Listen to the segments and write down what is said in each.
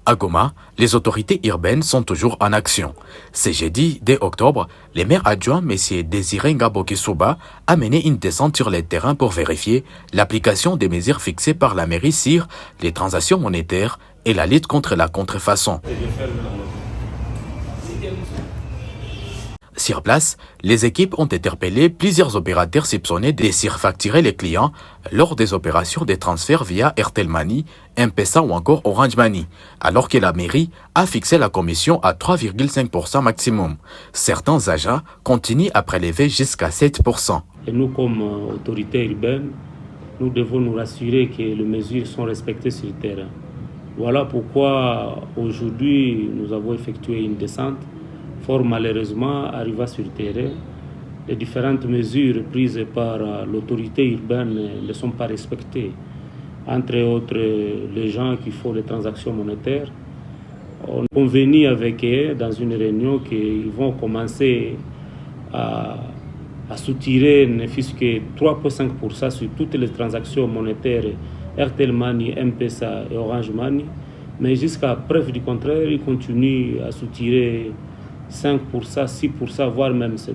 À Goma, les autorités urbaines sont toujours en action. Ce jeudi, dès octobre, le maire adjoint M. Désiré Ngabokesouba a mené une descente sur les terrains pour vérifier l'application des mesures fixées par la mairie sur les transactions monétaires et la lutte contre la contrefaçon. Sur place, les équipes ont interpellé plusieurs opérateurs soupçonnés de surfacturer les clients lors des opérations de transfert via Airtel Money, M-Pesa ou encore Orange Money, alors que la mairie a fixé la commission à 3,5% maximum. Certains agents continuent à prélever jusqu'à 7%. Et nous, comme autorités urbaines, nous devons nous rassurer que les mesures sont respectées sur le terrain. Voilà pourquoi aujourd'hui nous avons effectué une descente. Fort malheureusement, arriva sur le terrain, les différentes mesures prises par l'autorité urbaine ne sont pas respectées. Entre autres, les gens qui font les transactions monétaires, on a convenu avec eux dans une réunion qu'ils vont commencer à soutirer ne fût-ce que 3,5% sur toutes les transactions monétaires Airtel Money, M-Pesa et Orange Money. Mais jusqu'à preuve du contraire, ils continuent à soutirer 5%, 6%, voire même 7%.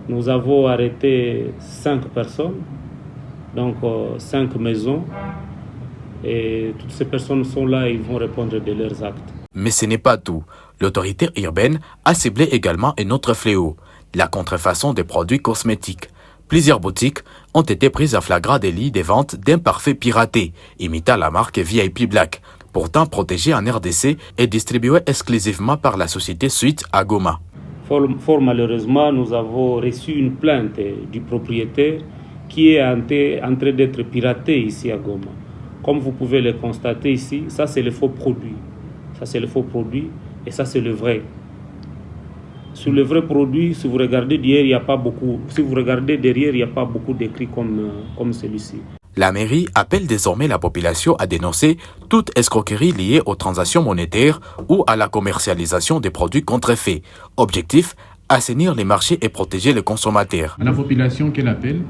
Nous avons arrêté 5 personnes, donc 5 maisons, et toutes ces personnes sont là et ils vont répondre de leurs actes. Mais ce n'est pas tout. L'autorité urbaine a ciblé également un autre fléau, la contrefaçon des produits cosmétiques. Plusieurs boutiques ont été prises à flagrant délit des ventes d'imparfaits piratés, imitant la marque VIP Black, pourtant protégée en RDC et distribuée exclusivement par la société Suite à Goma. Fort malheureusement, nous avons reçu une plainte du propriétaire qui est en train d'être piraté ici à Goma. Comme vous pouvez le constater ici, ça c'est le faux produit. Ça c'est le faux produit et ça c'est le vrai. Sur le vrai produit, si vous regardez derrière, il n'y a pas beaucoup. Si vous regardez derrière, il n'y a pas beaucoup d'écrits comme celui-ci. La mairie appelle désormais la population à dénoncer toute escroquerie liée aux transactions monétaires ou à la commercialisation des produits contrefaits. Objectif, assainir les marchés et protéger les consommateurs. La population, quel appel?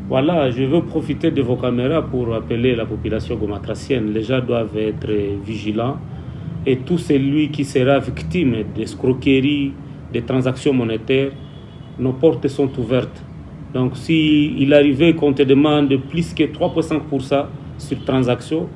Voilà, je veux profiter de vos caméras pour appeler la population gomatracienne. Les gens doivent être vigilants et tout celui qui sera victime d'escroquerie, des transactions monétaires, nos portes sont ouvertes. Donc, s'il arrivait qu'on te demande plus que 3,5% sur transaction,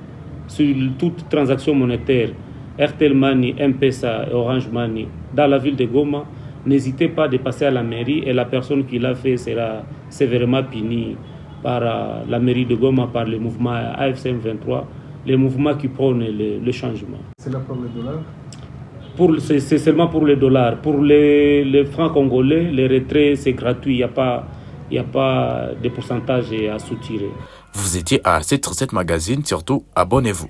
sur toute transaction monétaire, Airtel Money, M-Pesa et Orange Money, dans la ville de Goma, n'hésitez pas à passer à la mairie et la personne qui l'a fait sera sévèrement punie par la mairie de Goma, par le mouvement AFCM 23, le mouvement qui prône le changement. C'est là pour le dollar? C'est seulement pour les dollars. Pour les francs congolais, les retraits, c'est gratuit. Il n'y a pas de pourcentage à soutirer. Vous étiez à 737 Magazine, surtout abonnez-vous.